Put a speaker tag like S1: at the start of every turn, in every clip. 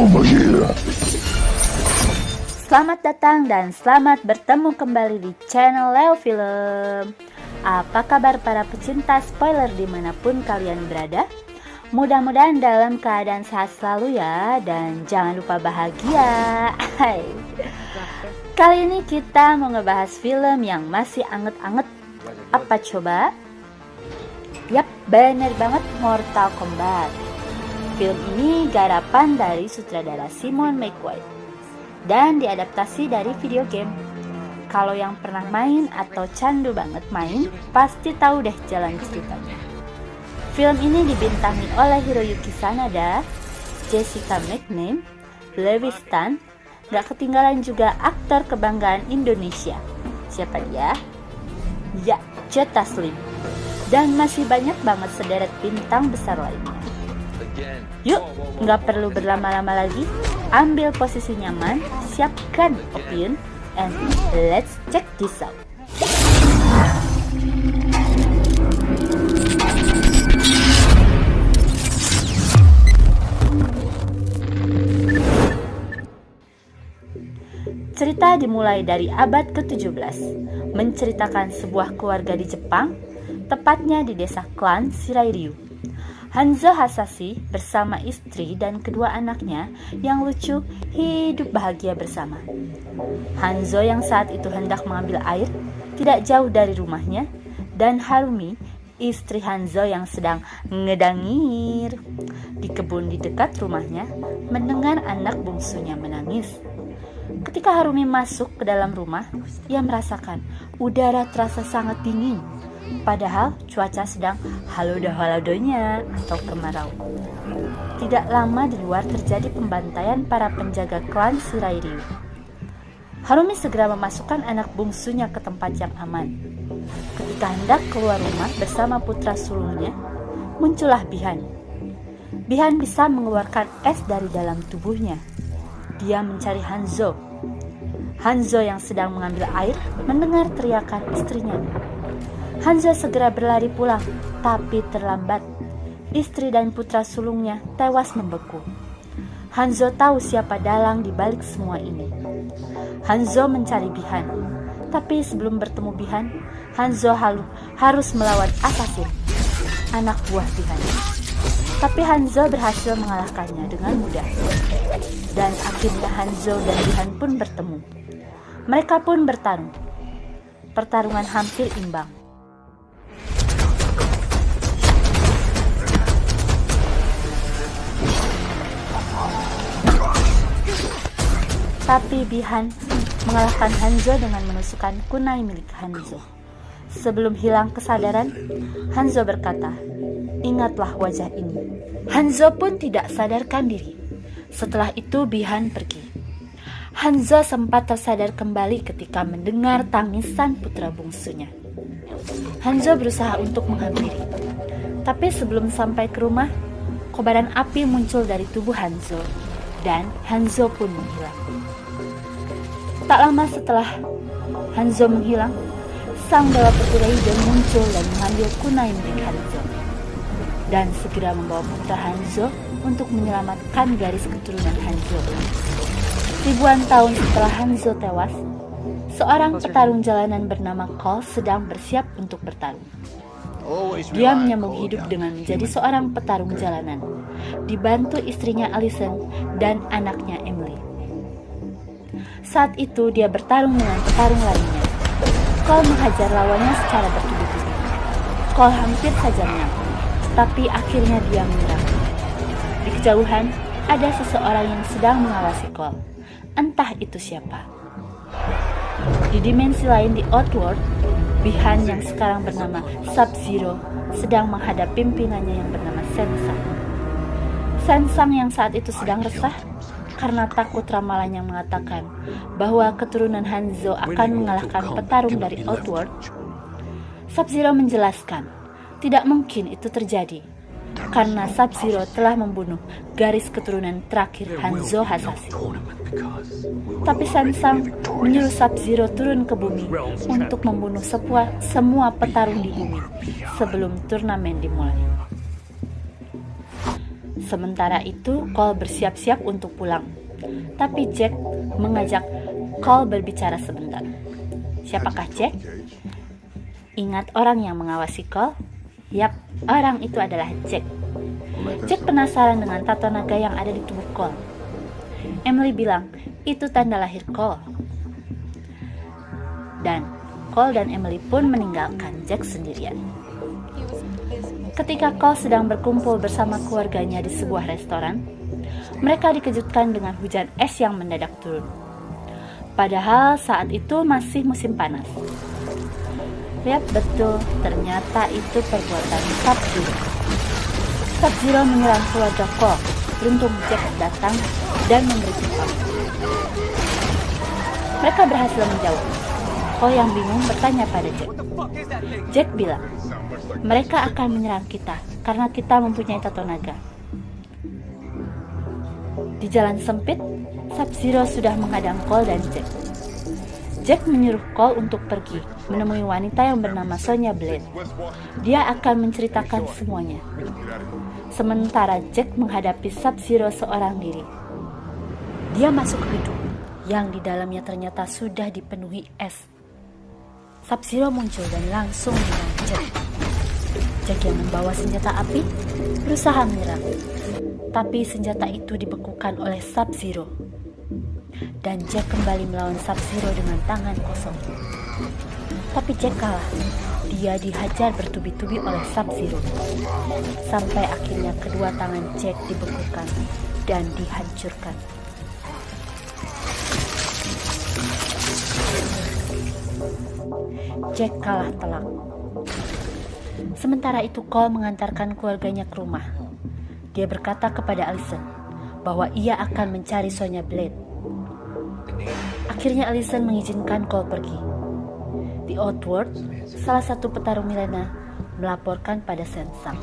S1: over here.
S2: Selamat datang dan selamat bertemu kembali di channel Leo Film. Apa kabar para pecinta spoiler dimanapun kalian berada? Mudah-mudahan dalam keadaan sehat selalu ya, dan jangan lupa bahagia. Hai. Kali ini kita mau ngebahas film yang masih anget-anget. Apa coba? Yap, bener banget, Mortal Kombat. Film ini garapan dari sutradara Simon McQuoid dan diadaptasi dari video game. Kalau yang pernah main atau candu banget main, pasti tahu deh jalan ceritanya. Film ini dibintangi oleh Hiroyuki Sanada, Jessica McNamee, Levi Stan, gak ketinggalan juga aktor kebanggaan Indonesia. Siapa dia? Ya, Joe Taslim. Dan masih banyak banget sederet bintang besar lainnya. Yuk, nggak perlu berlama-lama lagi. Ambil posisi nyaman, siapkan opium, and let's check this out. Cerita dimulai dari abad ke-17, menceritakan sebuah keluarga di Jepang, tepatnya di desa klan Shirairyu. Hanzo Hasashi bersama istri dan kedua anaknya yang lucu hidup bahagia bersama. Hanzo yang saat itu hendak mengambil air tidak jauh dari rumahnya, dan Harumi, istri Hanzo yang sedang ngedangir di kebun di dekat rumahnya, mendengar anak bungsunya menangis. Ketika Harumi masuk ke dalam rumah, ia merasakan udara terasa sangat dingin. Padahal cuaca sedang halodo-halodonya atau kemarau. Tidak lama di luar terjadi pembantaian para penjaga klan Shirairyu. Harumi segera memasukkan anak bungsunya ke tempat yang aman. Ketika hendak keluar rumah bersama putra sulungnya, muncullah Bihan. Bihan bisa mengeluarkan es dari dalam tubuhnya. Dia mencari Hanzo. Hanzo yang sedang mengambil air mendengar teriakan istrinya. Hanzo segera berlari pulang, tapi terlambat. Istri dan putra sulungnya tewas membeku. Hanzo tahu siapa dalang di balik semua ini. Hanzo mencari Bihan, tapi sebelum bertemu Bihan, Hanzo harus melawan Assassin, anak buah Bihan. Tapi Hanzo berhasil mengalahkannya dengan mudah. Dan akhirnya Hanzo dan Bihan pun bertemu. Mereka pun bertarung. Pertarungan hampir imbang. Tapi Bihan mengalahkan Hanzo dengan menusukkan kunai milik Hanzo. Sebelum hilang kesadaran, Hanzo berkata, "Ingatlah wajah ini." Hanzo pun tidak sadarkan diri. Setelah itu Bihan pergi. Hanzo sempat tersadar kembali ketika mendengar tangisan putra bungsunya. Hanzo berusaha untuk menghampiri. Tapi sebelum sampai ke rumah, kobaran api muncul dari tubuh Hanzo. Dan Hanzo pun menghilang. Tak lama setelah Hanzo menghilang, sang dewa petir hijau muncul dan mengambil kunai milik Hanzo. Dan segera membawa putra Hanzo untuk menyelamatkan garis keturunan Hanzo. Ribuan tahun setelah Hanzo tewas, seorang petarung jalanan bernama Cole sedang bersiap untuk bertarung. Dia menyambung hidup dengan menjadi seorang petarung jalanan, dibantu istrinya Allison dan anaknya Emily. Saat itu dia bertarung dengan petarung lainnya. Cole menghajar lawannya secara bertubi-tubi. Cole hampir saja menang, tapi akhirnya dia menyerah. Di kejauhan ada seseorang yang sedang mengawasi Cole. Entah itu siapa. Di dimensi lain di Outworld, Bihan yang sekarang bernama Sub-Zero sedang menghadap pimpinannya yang bernama Sensang. Sensang yang saat itu sedang resah karena takut ramalan yang mengatakan bahwa keturunan Hanzo akan mengalahkan petarung dari Outworld. Sub-Zero menjelaskan, tidak mungkin itu terjadi karena Sub-Zero telah membunuh garis keturunan terakhir Hanzo Hasashi. Tapi Sensang menyuruh Sub-Zero turun ke bumi untuk membunuh semua petarung di bumi sebelum turnamen dimulai. Sementara itu, Cole bersiap-siap untuk pulang. Tapi Jack mengajak Cole berbicara sebentar. Siapakah Jack? Ingat orang yang mengawasi Cole? Yap, orang itu adalah Jack. Jack penasaran dengan tato naga yang ada di tubuh Cole. Emily bilang, itu tanda lahir Cole. Dan Cole dan Emily pun meninggalkan Jack sendirian. Ketika Cole sedang berkumpul bersama keluarganya di sebuah restoran, mereka dikejutkan dengan hujan es yang mendadak turun. Padahal saat itu masih musim panas. Lihat betul, ternyata itu perbuatan Sub-Zero. Sub-Zero menyerang keluarga Cole. Beruntung Jack datang dan memberi cepat. Mereka berhasil menjauh. Cole yang bingung bertanya pada Jack. Jack bilang, mereka akan menyerang kita karena kita mempunyai tato naga. Di jalan sempit, Sub-Zero sudah menghadang Cole dan Jack. Jack menyuruh Cole untuk pergi menemui wanita yang bernama Sonya Blade. Dia akan menceritakan semuanya. Sementara Jack menghadapi Sub-Zero seorang diri. Dia masuk ke gedung yang di dalamnya ternyata sudah dipenuhi es. Sub-Zero muncul dan langsung menyerang Jack. Jack yang membawa senjata api berusaha menyerang, tapi senjata itu dibekukan oleh Sub-Zero. Dan Jack kembali melawan Sub-Zero dengan tangan kosong. Tapi Jack kalah. Dia dihajar bertubi-tubi oleh Sub-Zero. Sampai akhirnya kedua tangan Jack dibekukan dan dihancurkan. Jack kalah telak. Sementara itu Cole mengantarkan keluarganya ke rumah. Dia berkata kepada Allison bahwa ia akan mencari Sonya Blade. Akhirnya Allison mengizinkan Cole pergi. Di Outworld, salah satu petarung Milena melaporkan pada Sensang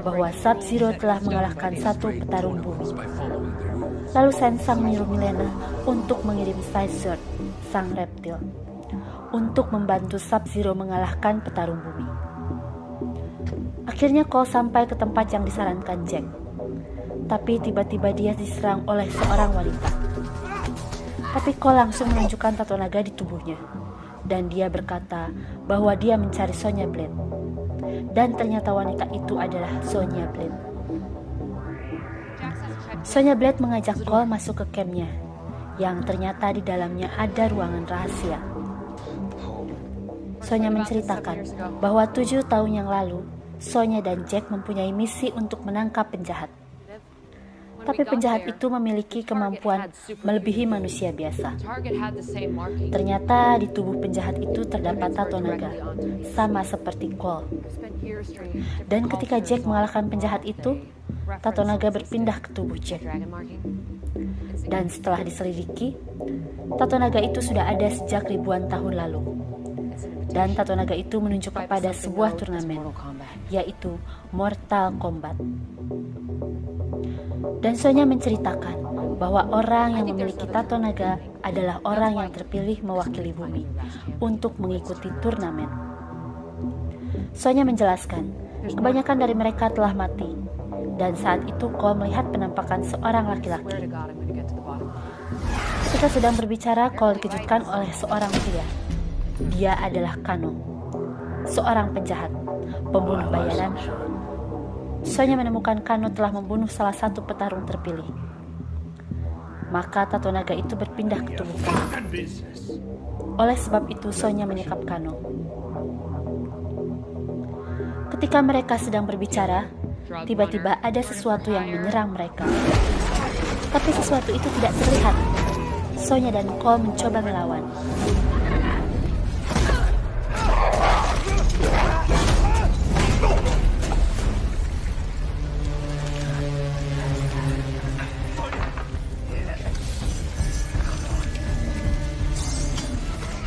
S2: bahwa Sub-Zero telah mengalahkan satu petarung bumi. Lalu Sensang menyuruh Milena untuk mengirim Sizord, sang reptil, untuk membantu Sub-Zero mengalahkan petarung bumi. Akhirnya Cole sampai ke tempat yang disarankan Jack. Tapi tiba-tiba dia diserang oleh seorang wanita. Tapi Cole langsung menunjukkan tato naga di tubuhnya. Dan dia berkata bahwa dia mencari Sonya Blade. Dan ternyata wanita itu adalah Sonya Blade. Sonya Blade mengajak Cole masuk ke campnya, yang ternyata di dalamnya ada ruangan rahasia. Sonya menceritakan bahwa 7 tahun yang lalu, Sonya dan Jack mempunyai misi untuk menangkap penjahat. Tapi penjahat itu memiliki kemampuan melebihi manusia biasa. Ternyata di tubuh penjahat itu terdapat tato naga, sama seperti Cole. Dan ketika Jack mengalahkan penjahat itu, tato naga berpindah ke tubuh Jack. Dan setelah diselidiki, tato naga itu sudah ada sejak ribuan tahun lalu. Dan tato naga itu menunjuk kepada sebuah turnamen, yaitu Mortal Kombat. Dan Sonya menceritakan bahwa orang yang memiliki tato naga adalah orang yang terpilih mewakili bumi untuk mengikuti turnamen. Sonya menjelaskan, kebanyakan dari mereka telah mati, dan saat itu Cole melihat penampakan seorang laki-laki. Ketika sedang berbicara, Cole dikejutkan oleh seorang pria. Dia adalah Kano, seorang penjahat, pembunuh bayaran. Sonya menemukan Kano telah membunuh salah satu petarung terpilih. Maka tato naga itu berpindah ke tubuh Kano. Oleh sebab itu Sonya menyekap Kano. Ketika mereka sedang berbicara, tiba-tiba ada sesuatu yang menyerang mereka. Tapi sesuatu itu tidak terlihat. Sonya dan Cole mencoba melawan.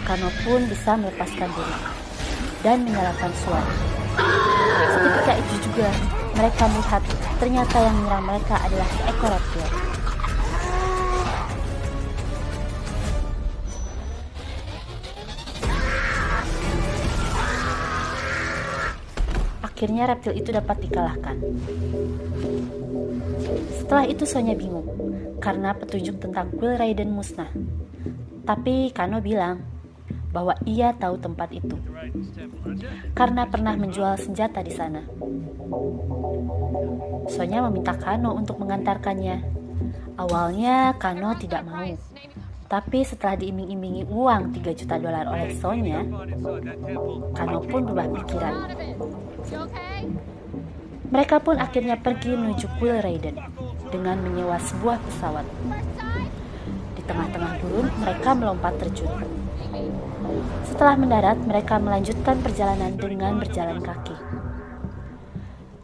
S2: Kano pun bisa melepaskan diri dan menyalakan suara. Seketika itu juga mereka melihat ternyata yang menyerang mereka adalah seekor reptil. Akhirnya reptil itu dapat dikalahkan. Setelah itu Sonya bingung karena petunjuk tentang kuil Raiden musnah. Tapi Kano bilang bahwa ia tahu tempat itu karena pernah menjual senjata di sana. Sonya meminta Kano untuk mengantarkannya. Awalnya Kano tidak mau, tapi setelah diiming-imingi uang $3 juta oleh Sonya, Kano pun berubah pikiran. Mereka pun akhirnya pergi menuju kuil Raiden dengan menyewa sebuah pesawat. Di tengah-tengah gurun, mereka melompat terjun. Setelah mendarat, mereka melanjutkan perjalanan dengan berjalan kaki.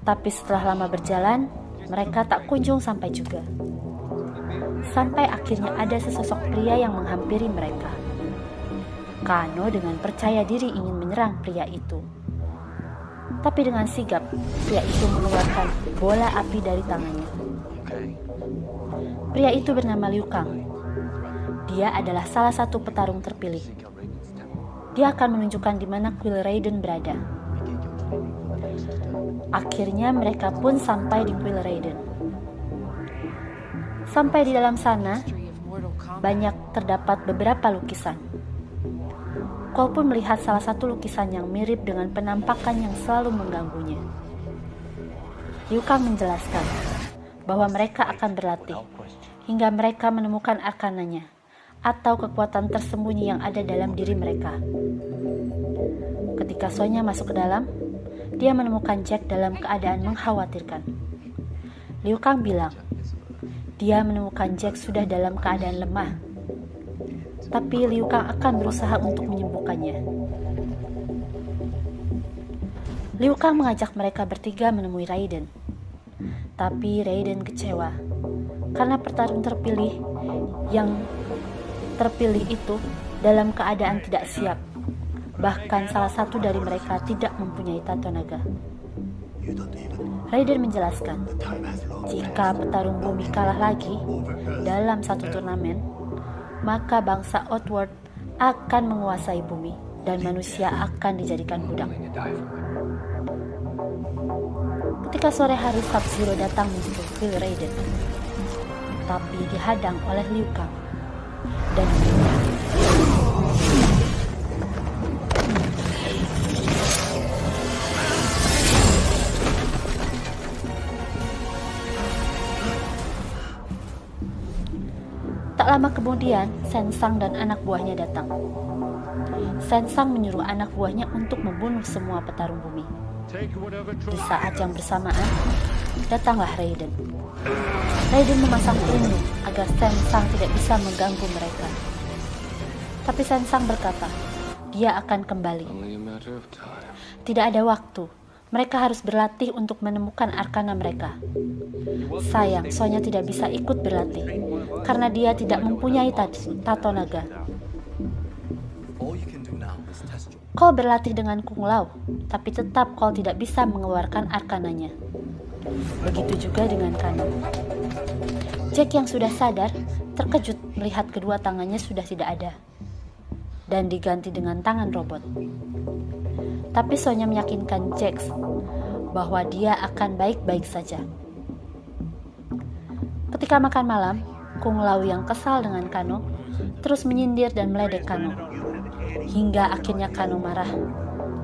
S2: Tapi setelah lama berjalan, mereka tak kunjung sampai juga. Sampai akhirnya ada sesosok pria yang menghampiri mereka. Kano dengan percaya diri ingin menyerang pria itu. Tapi dengan sigap, pria itu mengeluarkan bola api dari tangannya. Pria itu bernama Liu Kang. Dia adalah salah satu petarung terpilih. Dia akan menunjukkan di mana kuil Raiden berada. Akhirnya mereka pun sampai di kuil Raiden. Sampai di dalam sana, banyak terdapat beberapa lukisan. Cole pun melihat salah satu lukisan yang mirip dengan penampakan yang selalu mengganggunya. Liu Kang menjelaskan bahwa mereka akan berlatih hingga mereka menemukan arkananya atau kekuatan tersembunyi yang ada dalam diri mereka. Ketika Sonya masuk ke dalam, dia menemukan Jack dalam keadaan mengkhawatirkan. Liu Kang bilang, dia menemukan Jack sudah dalam keadaan lemah. Tapi Liu Kang akan berusaha untuk menyembuhkannya. Liu Kang mengajak mereka bertiga menemui Raiden. Tapi Raiden kecewa karena petarung terpilih yang terpilih itu dalam keadaan tidak siap. Bahkan salah satu dari mereka tidak mempunyai tato naga. Raiden menjelaskan, jika petarung bumi kalah lagi dalam satu turnamen, maka bangsa Outworld akan menguasai bumi dan manusia akan dijadikan budak. Ketika sore hari, Sub-Zero datang menjemput kuil Raiden, tapi dihadang oleh Liu Kang dan tak lama kemudian, Sensang dan anak buahnya datang. Sensang menyuruh anak buahnya untuk membunuh semua petarung bumi. Di saat yang bersamaan, datanglah Raiden. Raiden memasang pelindung agar Sensang tidak bisa mengganggu mereka. Tapi Sensang berkata, dia akan kembali. Tidak ada waktu. Mereka harus berlatih untuk menemukan arkana mereka. Sayang, Sonya tidak bisa ikut berlatih karena dia tidak mempunyai tato naga. Cole berlatih dengan Kung Lao, tapi tetap Cole tidak bisa mengeluarkan arkananya. Begitu juga dengan Kano. Jack yang sudah sadar terkejut melihat kedua tangannya sudah tidak ada dan diganti dengan tangan robot. Tapi Sonya meyakinkan Jax bahwa dia akan baik-baik saja. Ketika makan malam, Kung Lao yang kesal dengan Kano terus menyindir dan meledek Kano. Hingga akhirnya Kano marah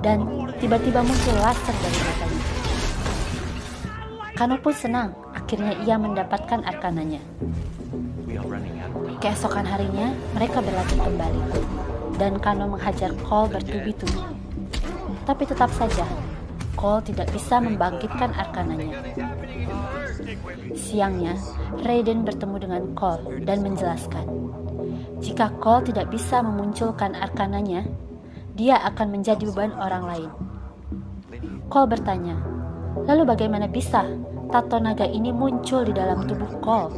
S2: dan tiba-tiba muncul laser dari matanya. Kano pun senang, akhirnya ia mendapatkan arkananya. Keesokan harinya, mereka berlatih kembali dan Kano menghajar Cole bertubi-tubi. Tapi tetap saja, Cole tidak bisa membangkitkan arkananya. Siangnya, Raiden bertemu dengan Cole dan menjelaskan, jika Cole tidak bisa memunculkan arkananya, dia akan menjadi beban orang lain. Cole bertanya, lalu bagaimana bisa tato naga ini muncul di dalam tubuh Cole?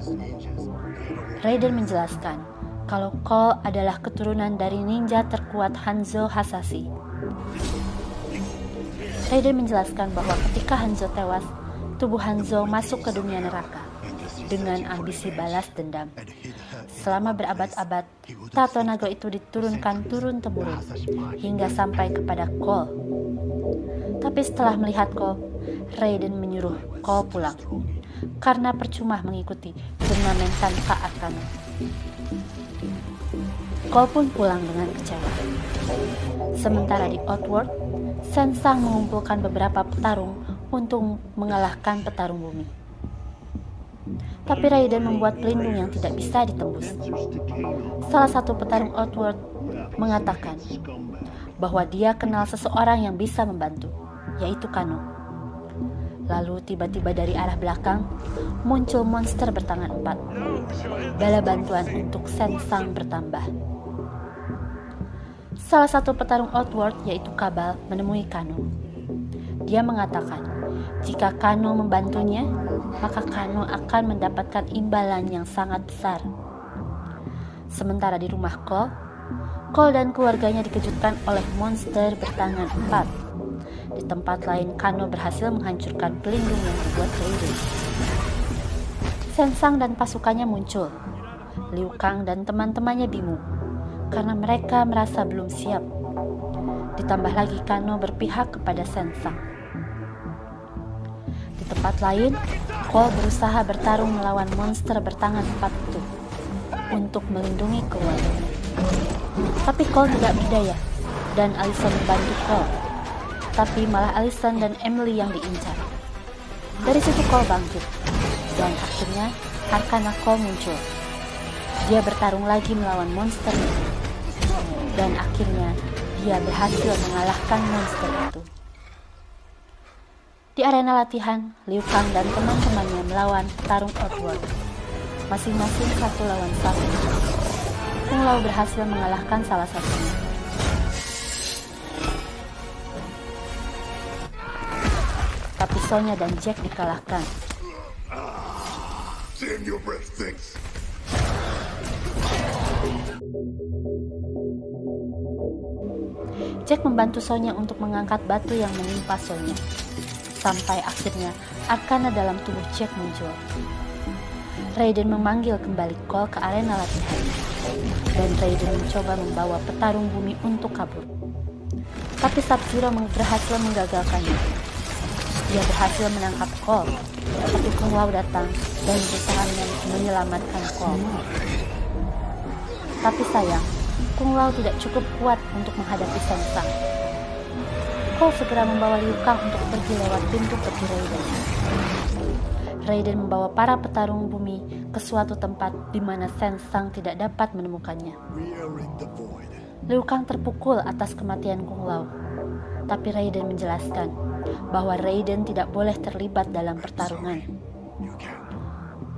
S2: Raiden menjelaskan, kalau Cole adalah keturunan dari ninja terkuat Hanzo Hasashi. Raiden menjelaskan bahwa ketika Hanzo tewas, tubuh Hanzo masuk ke dunia neraka dengan ambisi balas dendam. Selama berabad-abad, tato naga itu diturunkan turun-temurun hingga sampai kepada Cole. Tapi setelah melihat Cole, Raiden menyuruh Cole pulang karena percuma mengikuti turnamen tanpa Arcana. Cole pun pulang dengan kecewa. Sementara di Outworld, Sensang mengumpulkan beberapa petarung untuk mengalahkan petarung bumi. Tapi Raiden membuat pelindung yang tidak bisa ditembus. Salah satu petarung Outworld mengatakan bahwa dia kenal seseorang yang bisa membantu, yaitu Kano. Lalu tiba-tiba dari arah belakang muncul monster bertangan 4. Bala bantuan untuk Sensang bertambah. Salah satu petarung Outworld yaitu Kabal menemui Kano. Dia mengatakan jika Kano membantunya, maka Kano akan mendapatkan imbalan yang sangat besar. Sementara di rumah Cole dan keluarganya dikejutkan oleh monster bertangan 4. Di tempat lain, Kano berhasil menghancurkan pelindung yang dibuat Raiden. Sensang dan pasukannya muncul. Liu Kang dan teman-temannya bingung karena mereka merasa belum siap. Ditambah lagi Kano berpihak kepada Sensang. Di tempat lain, Cole berusaha bertarung melawan monster bertangan 4 itu untuk melindungi keluarganya. Tapi Cole tidak berdaya dan Allison membantu Cole. Tapi malah Allison dan Emily yang diincar. Dari situ Cole bangkit dan akhirnya Arcana Cole muncul. Dia bertarung lagi melawan monster itu. Dan akhirnya dia berhasil mengalahkan monster itu. Di arena latihan, Liu Kang dan teman-temannya melawan petarung Outworld. Masing-masing 1 lawan 1. Kung Lao berhasil mengalahkan salah satunya. Tapi Sonya dan Jack dikalahkan.
S1: Save your breath, thanks.
S2: Jack membantu Sonya untuk mengangkat batu yang menimpa Sonya. Sampai akhirnya Arcana dalam tubuh Jack muncul. Raiden memanggil kembali Cole ke arena latihan. Dan Raiden mencoba membawa petarung bumi untuk kabur. Tapi Sub-Zero berhasil menggagalkannya. Dia berhasil menangkap Cole. Tapi Kung Lao datang dan berusaha menyelamatkan Cole. Tapi sayang, Kung Lao tidak cukup kuat untuk menghadapi Sensang. Cole segera membawa Liu Kang untuk pergi lewat pintu peti Raiden. Raiden membawa para petarung bumi ke suatu tempat di mana Sensang tidak dapat menemukannya. Liu Kang terpukul atas kematian Kung Lao. Tapi Raiden menjelaskan bahwa Raiden tidak boleh terlibat dalam pertarungan.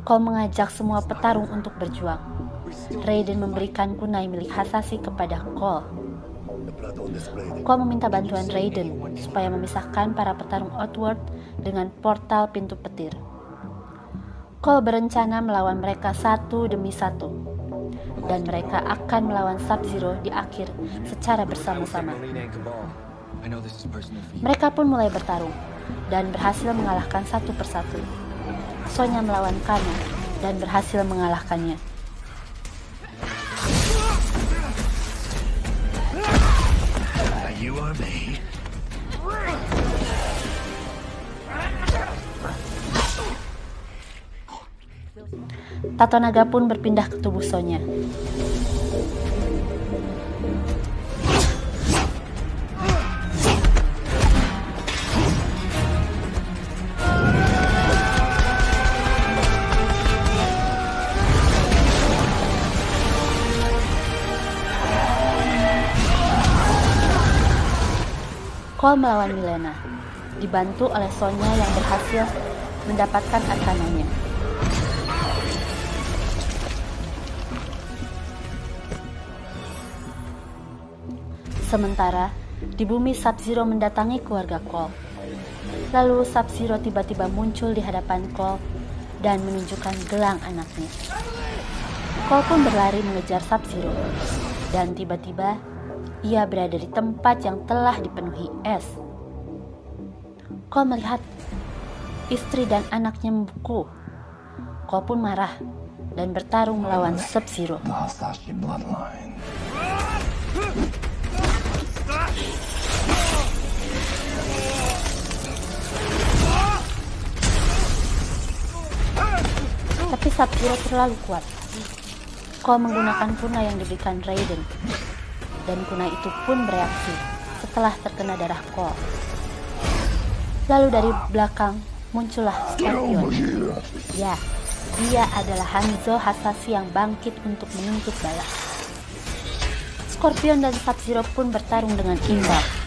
S2: Cole mengajak semua petarung untuk berjuang. Raiden memberikan kunai milik Hasashi kepada Cole. Cole meminta bantuan Raiden supaya memisahkan para petarung Outworld dengan portal pintu petir. Cole berencana melawan mereka 1 demi 1, dan mereka akan melawan Sub-Zero di akhir secara bersama-sama. Mereka pun mulai bertarung dan berhasil mengalahkan satu persatu. Sonya melawan Kano dan berhasil mengalahkannya.
S1: You are me.
S2: Tato naga pun berpindah ke tubuh Sonya. Cole melawan Milena, dibantu oleh Sonya yang berhasil mendapatkan arkananya. Sementara, di bumi Sub-Zero mendatangi keluarga Cole. Lalu Sub-Zero tiba-tiba muncul di hadapan Cole dan menunjukkan gelang anaknya. Cole pun berlari mengejar Sub-Zero, dan tiba-tiba ia berada di tempat yang telah dipenuhi es. Cole melihat istri dan anaknya membeku. Cole pun marah dan bertarung melawan Sub-Zero. Sub-Zero terlalu kuat. Cole menggunakan kunai yang diberikan Raiden, dan kunai itu pun bereaksi setelah terkena darah Cole. Lalu dari belakang muncullah Scorpion. Ya, dia adalah Hanzo Hasashi yang bangkit untuk menuntut balas. Scorpion dan Sub-Zero pun bertarung dengan imbang.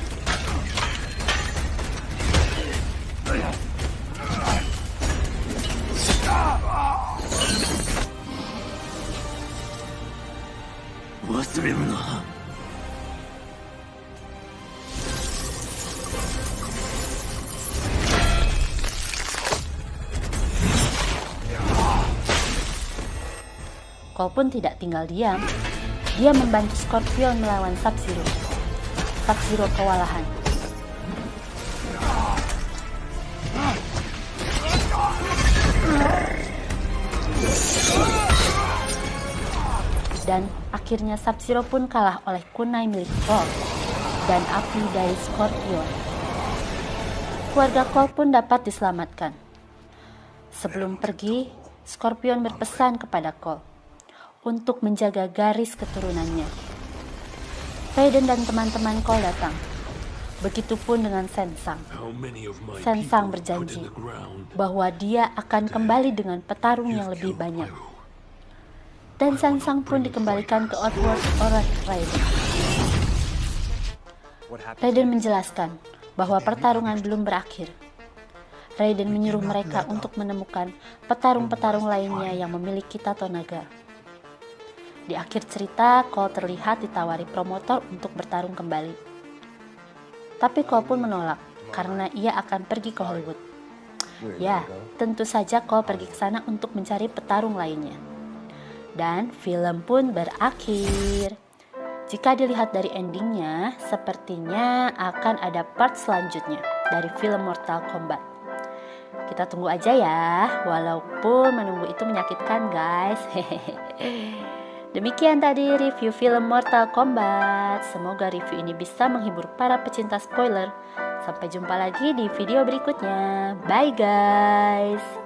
S2: Cole pun tidak tinggal diam. Dia membantu Scorpion melawan Sub-Zero. Sub-Zero kewalahan. Dan akhirnya Sub-Zero pun kalah oleh kunai milik Cole dan api dari Scorpion. Keluarga Cole pun dapat diselamatkan. Sebelum pergi, Scorpion berpesan kepada Cole untuk menjaga garis keturunannya. Raiden dan teman-teman Cole datang. Begitupun dengan Sensang. Sensang berjanji bahwa dia akan kembali dengan petarung yang lebih banyak. Dan Sensang pun dikembalikan ke Outworld oleh Raiden. Raiden menjelaskan bahwa pertarungan belum berakhir. Raiden menyuruh mereka untuk menemukan petarung-petarung lainnya yang memiliki tato naga. Di akhir cerita, Cole terlihat ditawari promotor untuk bertarung kembali. Tapi Cole pun menolak karena ia akan pergi ke Hollywood. Ya, tentu saja Cole pergi ke sana untuk mencari petarung lainnya. Dan film pun berakhir. Jika dilihat dari endingnya, sepertinya akan ada part selanjutnya dari film Mortal Kombat. Kita tunggu aja ya, walaupun menunggu itu menyakitkan guys. Demikian tadi review film Mortal Kombat. Semoga review ini bisa menghibur para pecinta spoiler. Sampai jumpa lagi di video berikutnya. Bye guys.